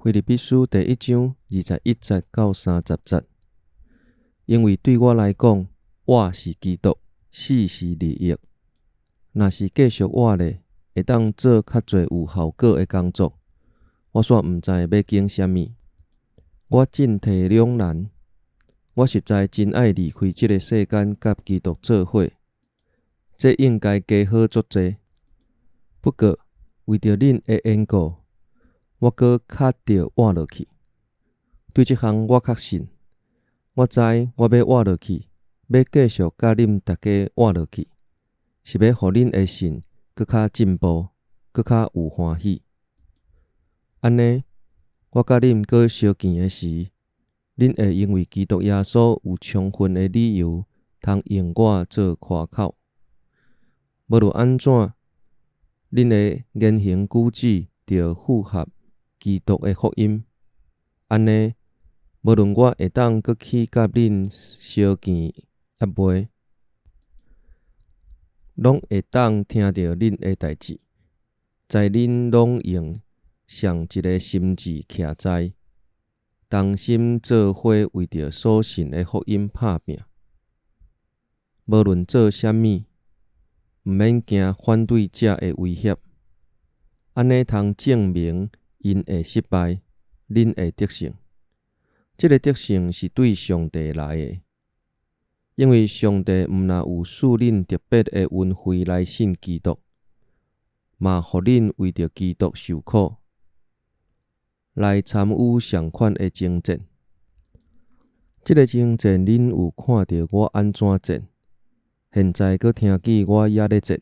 腓立比书第1章21节到30节。因为对我来讲，活是基督，死是利益。若是继续活咧，会当做较侪有效果的工作，我煞毋知要拣啥物。我进退两难，我实在真爱离开这个世间，甲基督做伙。这应该加好足济。不过，为着恁的缘故，我阁较着活落去。对这项我较信。我知我要活落去，要继续甲恁大家活落去，是要互恁的信搁较进步，搁较有欢喜。安尼，我甲恁搁相见的时，恁会因为基督耶稣有充分的理由，通用我做夸口。无论安怎，恁的言行举止着符合基督的福音。安尼，无论我会当搁去甲恁相见抑袂，拢会当听到恁的代志，在恁拢用上一个心志徛在，同心做伙为着所信的福音拍拼。无论做啥物，毋免惊反对者的威胁，安尼通证明因会失败，恁会得胜。这个得胜是对上帝来的，因为上帝毋但有赐恁特别的恩惠来信基督，嘛互恁为着基督受苦，来参与上款的征战。这个征战恁有看到我安怎战，现在阁听见我也咧战。